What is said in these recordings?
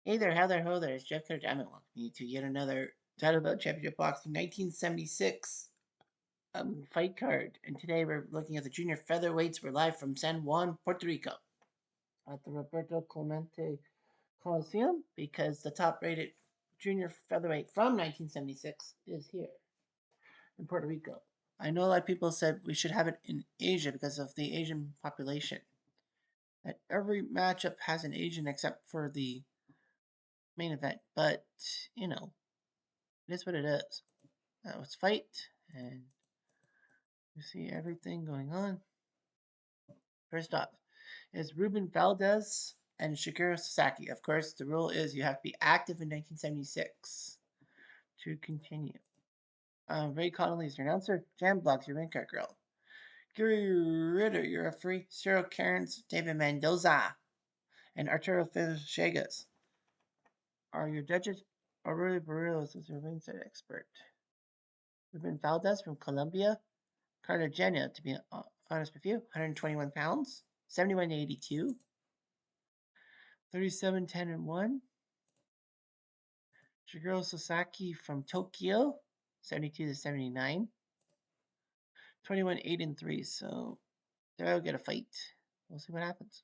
Hey there, how there, ho there. It's Jeff Cutter Diamond welcoming you to yet another Title Belt Championship Boxing 1976 fight card. And today we're looking at the junior featherweights. We're live from San Juan, Puerto Rico at the Roberto Clemente Coliseum because the top rated junior featherweight from 1976 is here in Puerto Rico. I know a lot of people said we should have it in Asia because of the Asian population. That every matchup has an Asian except for the main event, but you know, it is what it is. Let's fight, and you see everything going on. First off, is Ruben Valdez and Shigeru Sasaki. Of course, the rule is you have to be active in 1976 to continue. Ray Connolly is your announcer. Jam Blocks, your ring card girl. Gary Ritter, your referee. Cyril Cairns, David Mendoza, and Arturo Villegas are your judges. Aurelio Barrios is your ringside expert. Ruben Valdez from Colombia. Cartagena, to be honest with you, 121 pounds, 71 to 82, 37 10 and 1. Shigeru Sasaki from Tokyo, 72 to 79, 21 8 and 3. So they'll get a fight. We'll see what happens.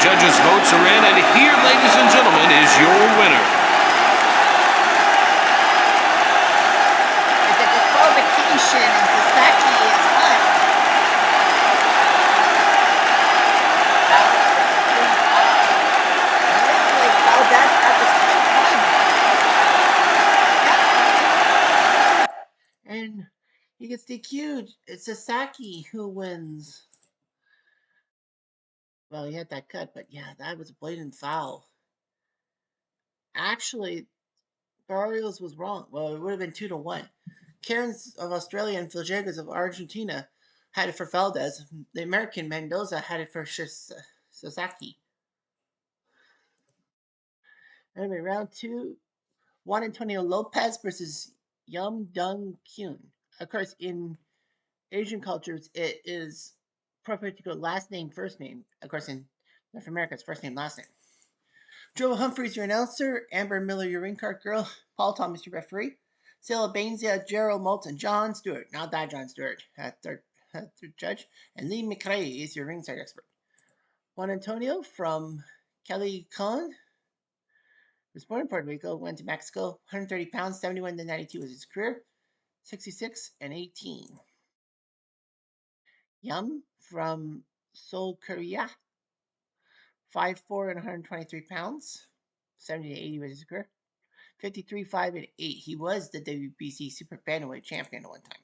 judges' votes are in, and here, ladies and gentlemen, is your winner. It's a disqualification, and Sasaki is hot. And he gets DQ'd. It's Sasaki who wins. Well, he had that cut, but yeah, that was a blatant foul. Actually, Barrios was wrong. Well, it would have been 2-1. Cairns of Australia and Fillegas of Argentina had it for Valdez. The American Mendoza had it for Sasaki. Anyway, round 2, Juan Antonio Lopez versus Yum Dung Kyun. Of course, in Asian cultures, it is appropriate to go last name, first name. Of course, in North America, it's first name, last name. Joe Humphreys, your announcer. Amber Miller, your ring card girl. Paul Thomas, your referee. Sarah Bainzia, Gerald Moulton, John Stewart, not that John Stewart, third judge. And Lee McRae is your ringside expert. Juan Antonio from Kelly Khan, was born in Puerto Rico, went to Mexico, 130 pounds, 71 to 92 was his career, 66 and 18. Yum from Seoul, Korea, 5'4" and 123 pounds, 70 to 80 was his career, 53, 5 and 8. He was the WBC Super Bantamweight champion at one time.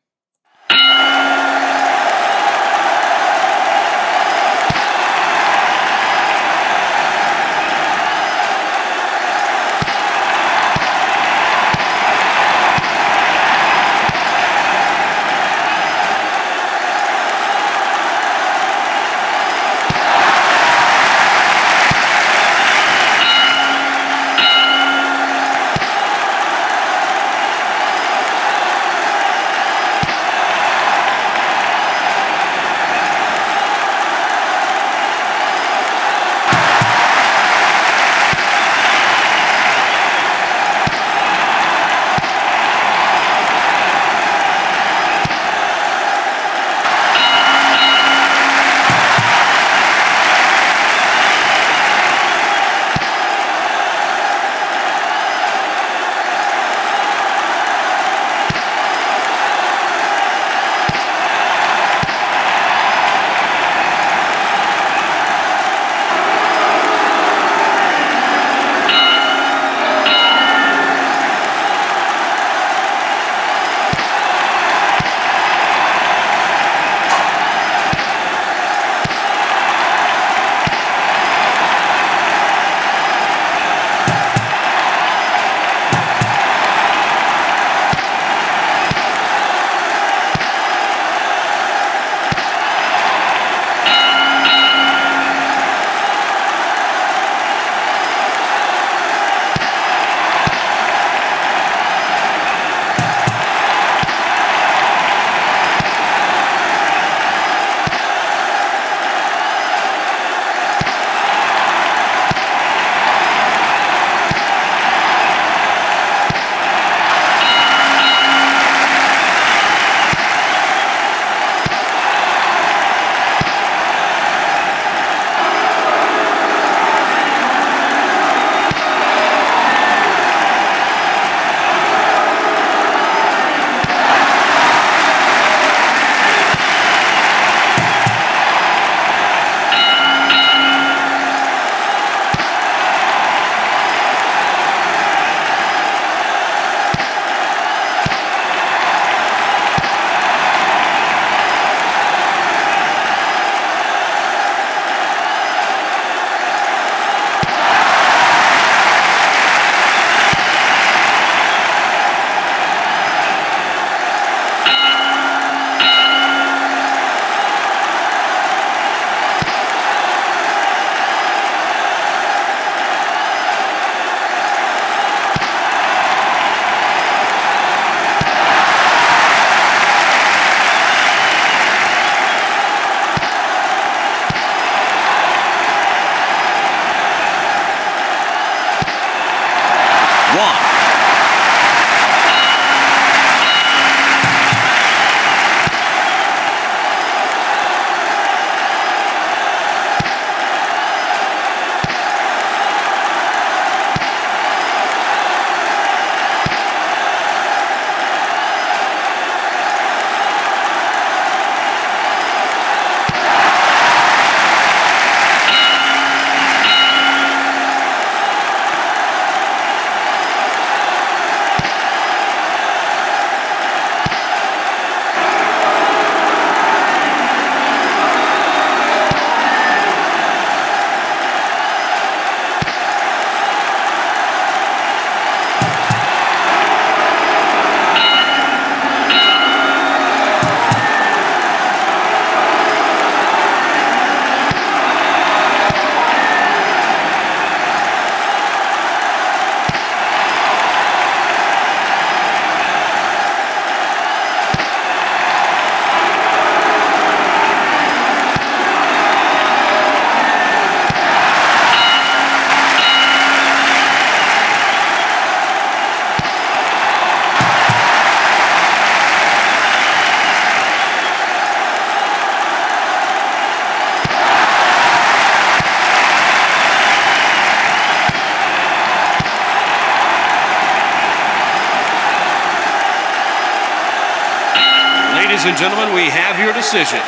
ladies and gentlemen, we have your decision.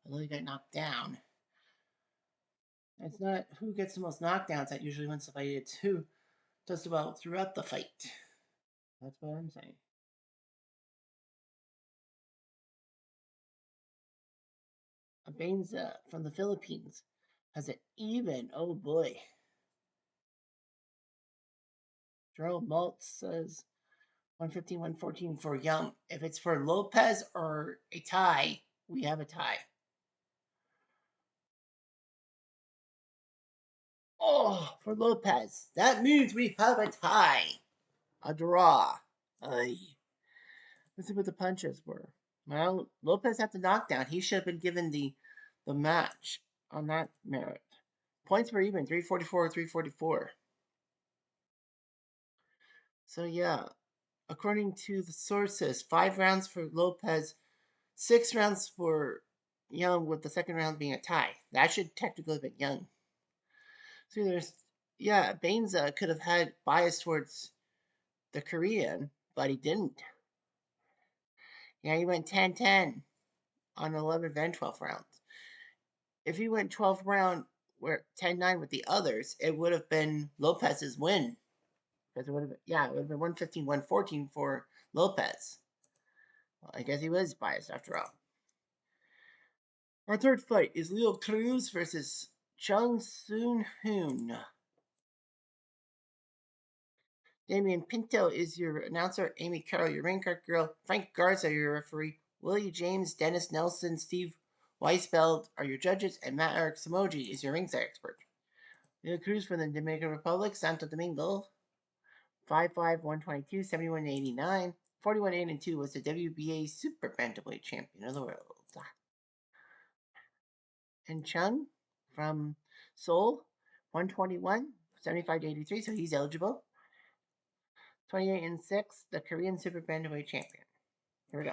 Although he got knocked down. It's not who gets the most knockdowns that usually wins the fight. It's who does the well throughout the fight. That's what I'm saying. Benza from the Philippines has it even. Oh boy. Gerald Maltz says 115, 114 for Young. If it's for Lopez or a tie, we have a tie. Oh, for Lopez. That means we have a tie. A draw. Aye. Let's see what the punches were. Well, Lopez had the knockdown. He should have been given the match on that merit. Points were even 344, 344. So, yeah, according to the sources, 5 rounds for Lopez, 6 rounds for Young, with the second round being a tie. That should technically have been Young. So, Benza could have had bias towards the Korean, but he didn't. Yeah, he went 10-10 on 11th and 12th rounds. If he went 12th round where 10-9 with the others, it would have been Lopez's win. Because it would have been 115, 114 for Lopez. Well, I guess he was biased after all. Our third fight is Leo Cruz versus Chung Soon Hoon. Damian Pinto is your announcer. Amy Carroll, your ring card girl. Frank Garza, your referee. Willie James, Dennis Nelson, Steve Weisfeld are your judges. And Matt Eric Samoji is your ringside expert. Leo Cruz from the Dominican Republic, Santo Domingo. 5'5", 122, 71, 89. 41, 8, and 2 was the WBA Super Bantamweight Champion of the world. And Chung from Seoul, 121, 75 to 83, so he's eligible. 28 and 6, the Korean Super Bantamweight Champion. Here we go.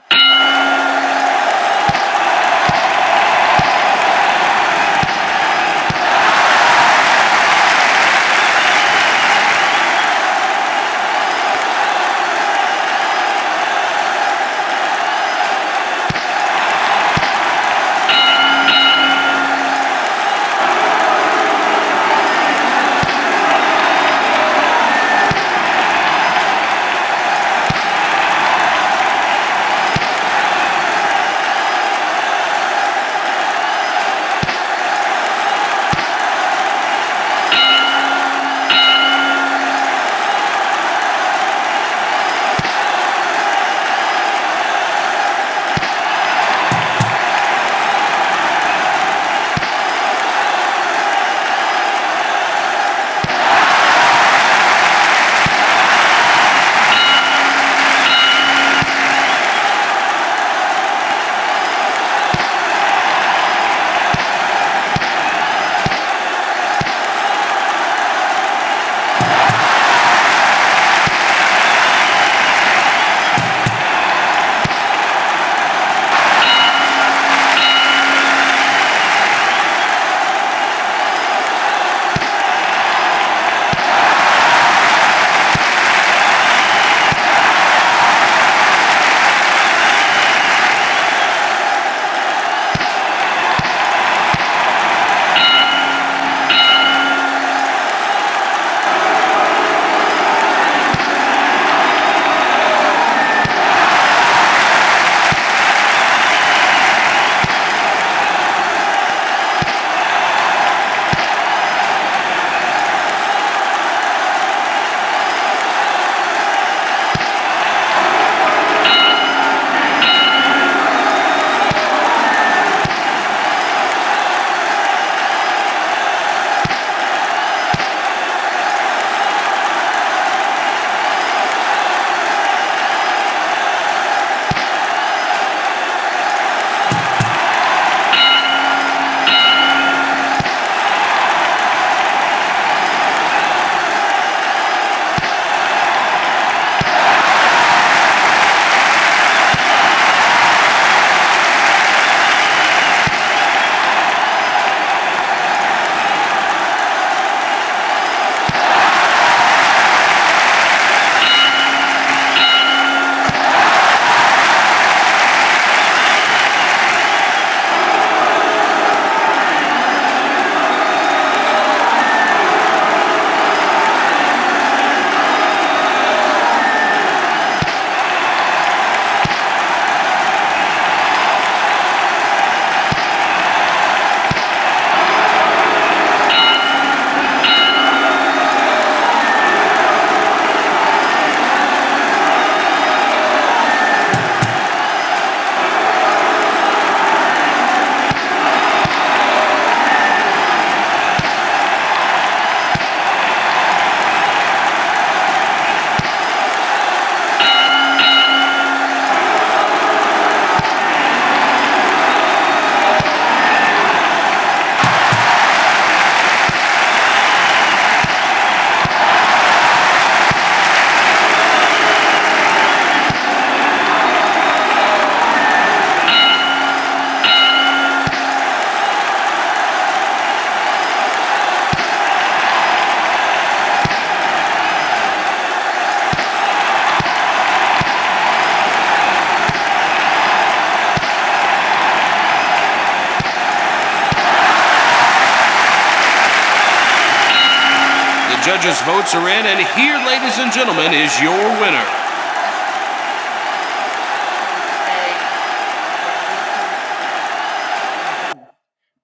judges' votes are in, and here, ladies and gentlemen, is your winner.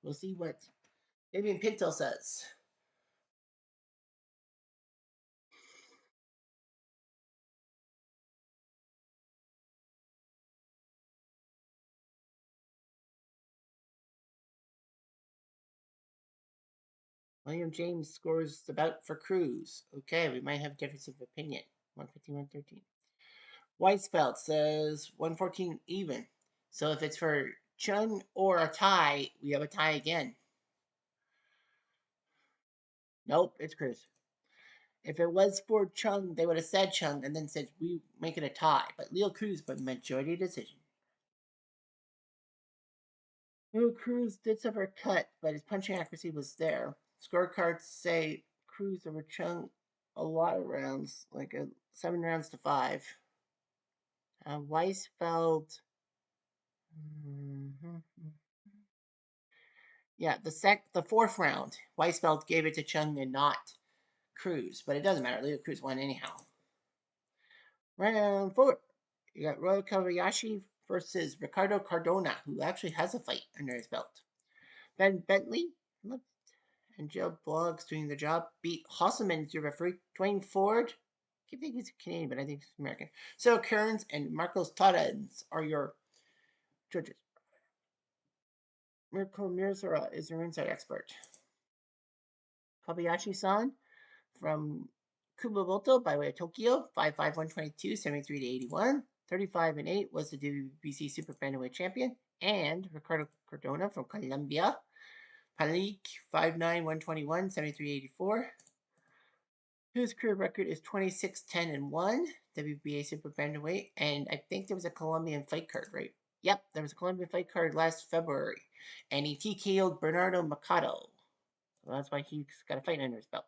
We'll see what Vivian Pinto says. William James scores the bout for Cruz. Okay, we might have difference of opinion. 115, 113. Weisfeld says 114 even. So if it's for Chung or a tie, we have a tie again. Nope, it's Cruz. If it was for Chung, they would have said Chung and then said we make it a tie. But Leo Cruz, but majority decision. Leo Cruz did suffer a cut, but his punching accuracy was there. Scorecards say Cruz over Chung a lot of rounds, like 7 rounds to 5. Weisfeld. Mm-hmm. Yeah, the fourth round, Weisfeld gave it to Chung and not Cruz, but it doesn't matter. Leo Cruz won anyhow. Round 4, you got Roy Kobayashi versus Ricardo Cardona, who actually has a fight under his belt. Ben Bentley and Joe Bloggs doing the job beat Hosselman as your referee. Dwayne Ford, I think he's Canadian, but I think he's American. So Kearns and Marcos Torres are your judges. Mirko Mirzura is your inside expert. Kobayashi-san from Kumamoto by way of Tokyo, 5'5", 122, 73 to 81. 35 and 8 was the WBC Super Bantamweight champion. And Ricardo Cardona from Colombia, Palik, 5'9", 121, 73 84. His career record is 26, 10 and 1, WBA Super Bantamweight. And I think there was a Colombian fight card, right? Yep, there was a Colombian fight card last February. And he TKO'd Bernardo Machado. So that's why he's got a fight under his belt.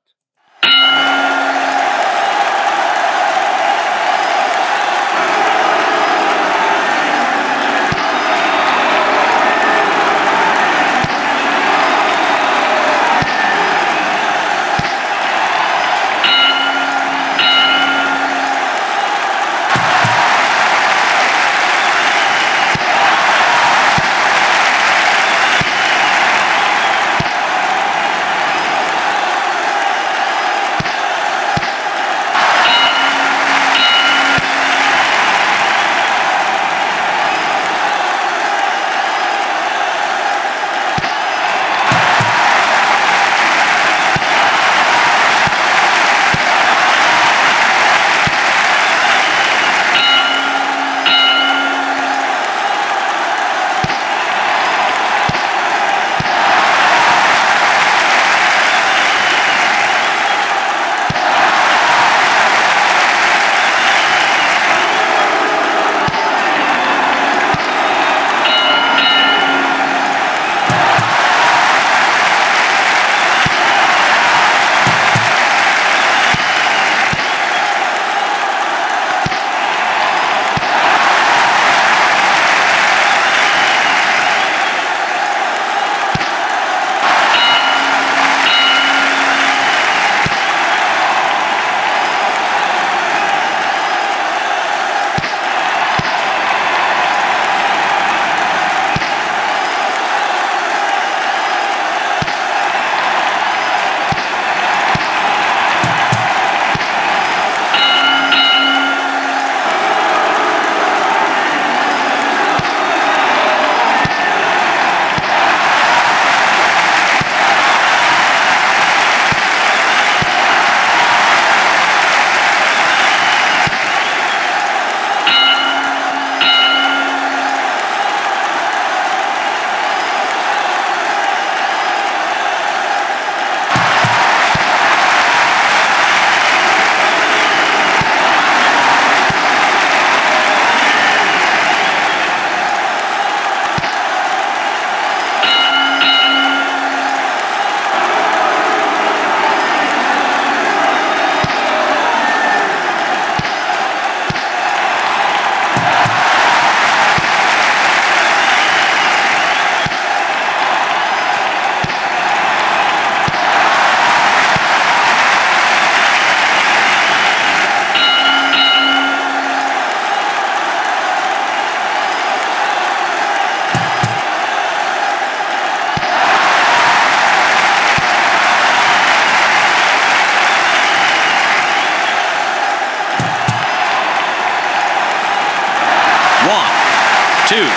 2, 3,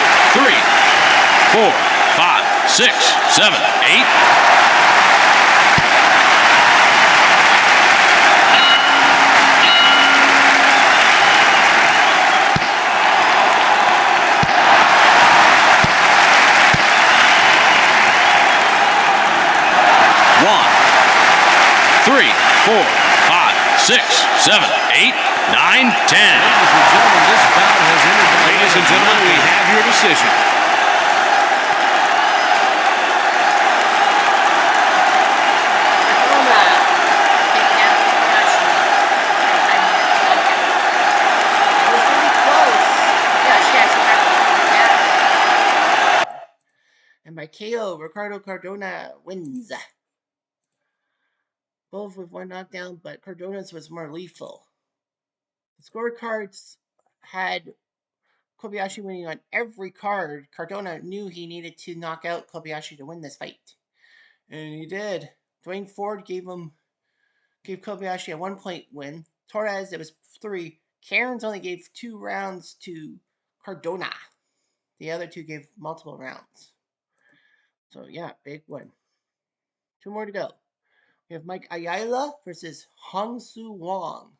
4, 5, 6, 7, 8. One, 3, 4, 5, 6, 7, 8, 9, 10. Ladies and gentlemen, we have your decision. And by KO, Ricardo Cardona wins. Both with one knockdown, but Cardona's was more lethal. The scorecards had Kobayashi winning on every card. Cardona knew he needed to knock out Kobayashi to win this fight. And he did. Dwayne Ford gave Kobayashi a 1-point win. Torres, it was 3. Cairns only gave 2 rounds to Cardona. The other 2 gave multiple rounds. So yeah, big win. 2 more to go. We have Mike Ayala versus Hong Soo Wong.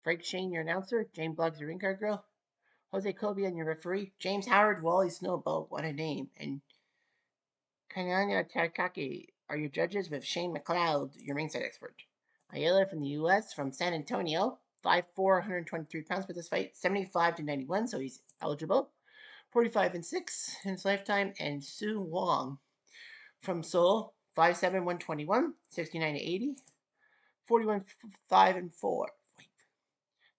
Frank Shane, your announcer. James Bloggs, your ring card girl. Jose Cobian, your referee. James Howard, Wally Snowboat, what a name. And Kananya Takaki are your judges, with Shane McLeod, your ringside expert. Ayala from the U.S., from San Antonio. 5'4", 123 pounds for this fight. 75 to 91, so he's eligible. 45-6 in his lifetime. And Soo Wong from Seoul. 5'7", 121. 69 to 80. 41-5-4.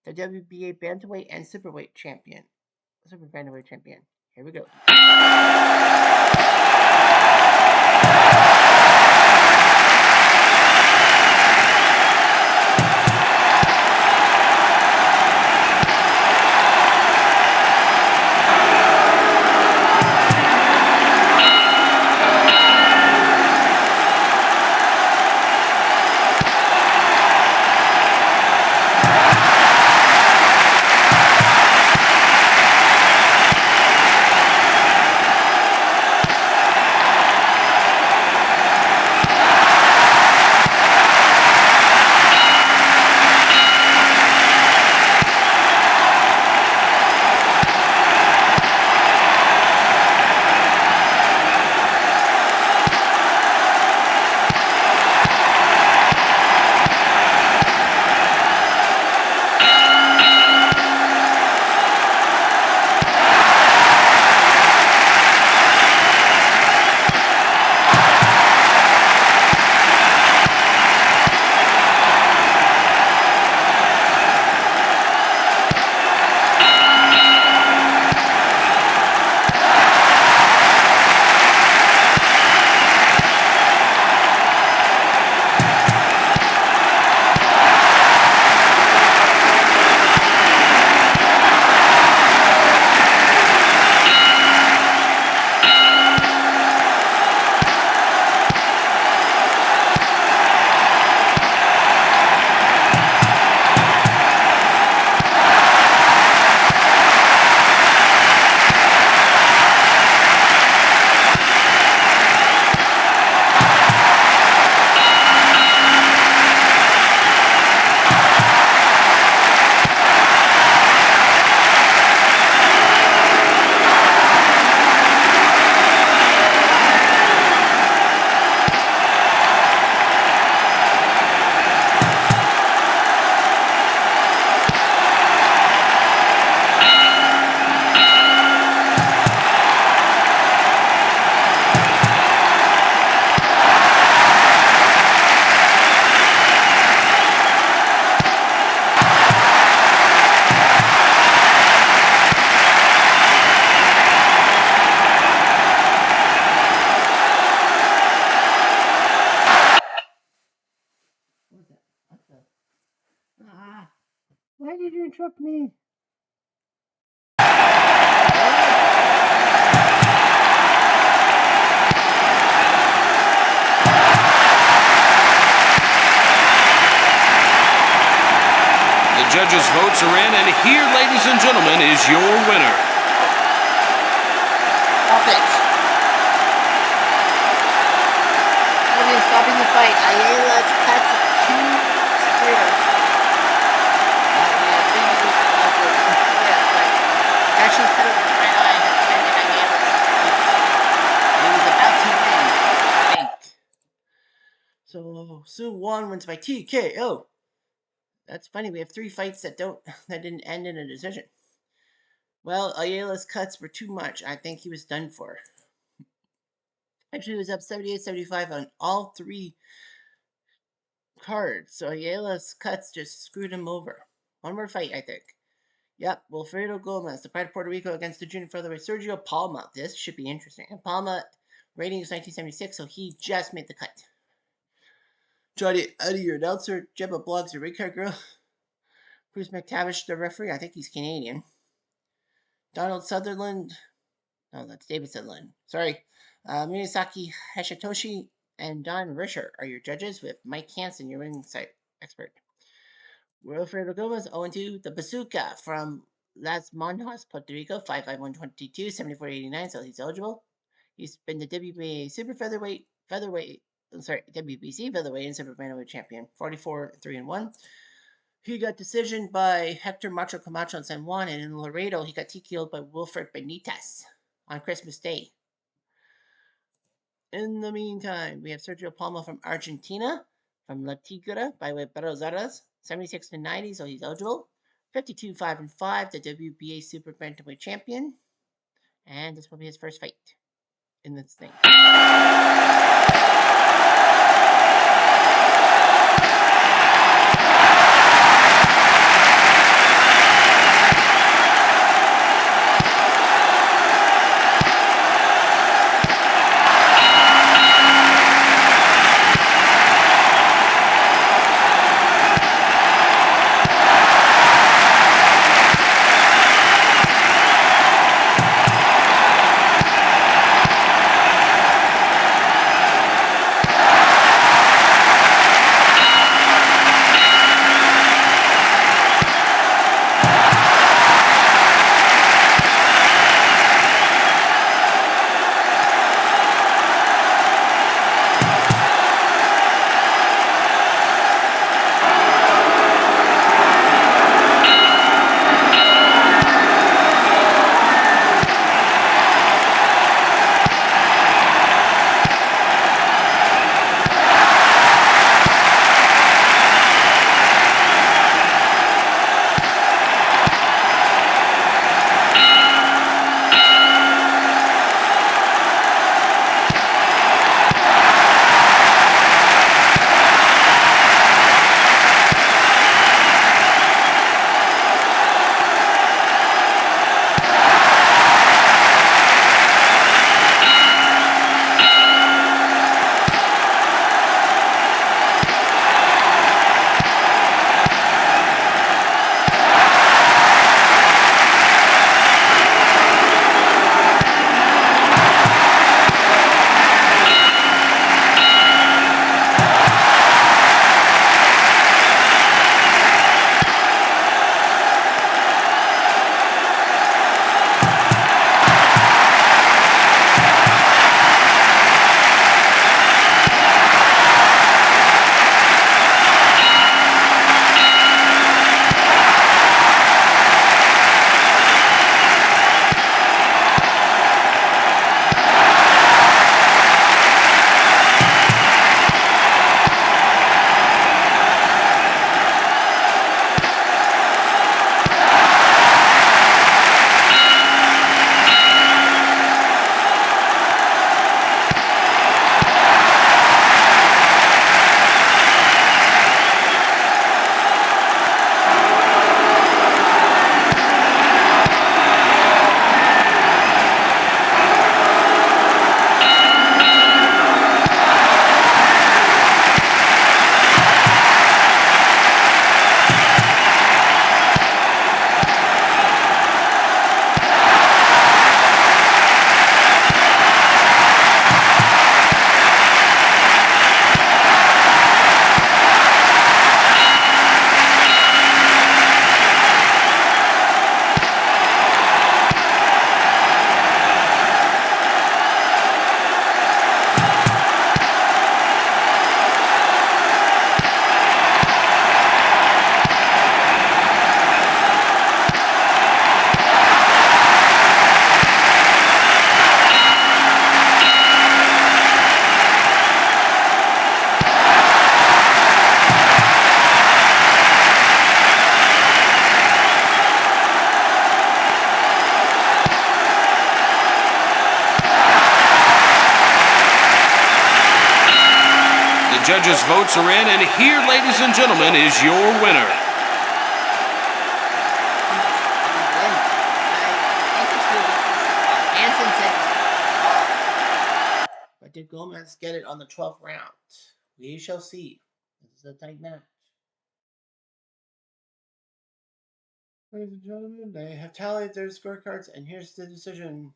The WBA bantamweight and superweight champion. Super bantamweight champion. Here we go. Why did you interrupt me? The judges' votes are in, and here, ladies and gentlemen, is your winner. Stop it. Somebody's stopping the fight. Ayala's cut two spears. Actually cut over his right eye and extended Ayala's feet. And he was about to win, I think. So Sue Won wins by TKO. That's funny. We have 3 fights that didn't end in a decision. Well, Ayala's cuts were too much. I think he was done for. Actually, he was up 78-75 on all 3 cards. So Ayala's cuts just screwed him over. One more fight, I think. Yep, Wilfredo Gomez, the pride of Puerto Rico against the junior featherweight Sergio Palma. This should be interesting. And Palma rating is 1976, so he just made the cut. Johnny Eddie, your announcer. Jebba Blogs, your red card girl. Bruce McTavish, the referee. I think he's Canadian. Donald Sutherland. No, that's David Sutherland. Sorry. Miyazaki Hashitoshi and Don Risher are your judges, with Mike Hansen, your ring site expert. Wilfredo Gomez, 0-2. The Bazooka from Las Monjas, Puerto Rico, 5'1", 74-89, so he's eligible. He's been the WBA Super WBC Featherweight and Super Bantamweight champion, 44-3-1. He got decision by Hector Macho Camacho in San Juan, and in Laredo, he got TKO'd by Wilfred Benitez on Christmas Day. In the meantime, we have Sergio Palma from Argentina, from La Tigra, by way of Buenos Aires, 76-90, so he's eligible. 52-5-5, the WBA Super Bantamweight champion. And this will be his first fight in this thing. judges' votes are in, and here, ladies and gentlemen, is your winner. But did Gomez get it on the 12th round? We shall see. This is a tight match. Ladies and gentlemen, they have tallied their scorecards, and here's the decision.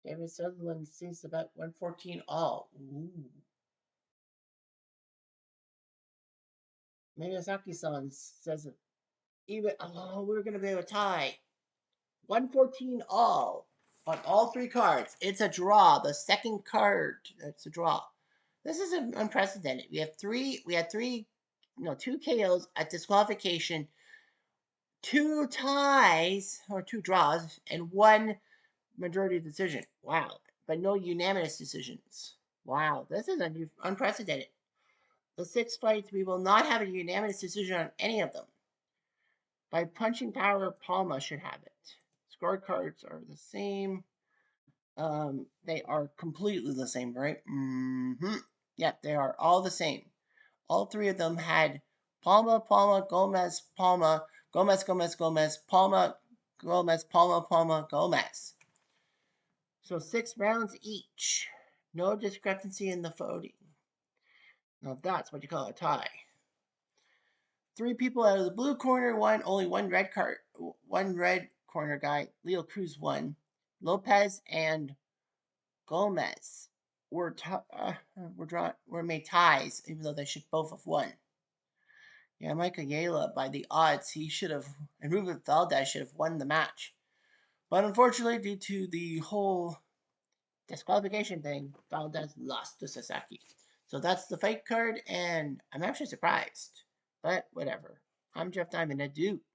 David Sutherland sees about 114 all. Ooh. Miyazaki-san says it. Even we're gonna be able to tie. 114 all on all three cards. It's a draw. The second card, it's a draw. This is unprecedented. We had two KOs at disqualification, two ties or two draws, and one majority decision. Wow. But no unanimous decisions. Wow. This is unprecedented. The 6 fights, we will not have a unanimous decision on any of them. By punching power, Palma should have it. Scorecards are the same. They are completely the same, right? Mm-hmm. Yep, they are all the same. All three of them had Palma, Palma, Gomez, Palma, Gomez, Gomez, Gomez, Palma, Gomez, Palma, Palma, Gomez. So 6 rounds each. No discrepancy in the voting. Now that's what you call a tie. 3 people out of the blue corner won. Only one red corner guy. Leo Cruz won. Lopez and Gomez were made ties, even though they should both have won. Yeah, Michael Yala, by the odds, he should have, and Ruben Valdez should have won the match. But unfortunately, due to the whole disqualification thing, Valdez lost to Sasaki. So that's the fight card, and I'm actually surprised. But whatever. I'm Jeff Diamond, adieu.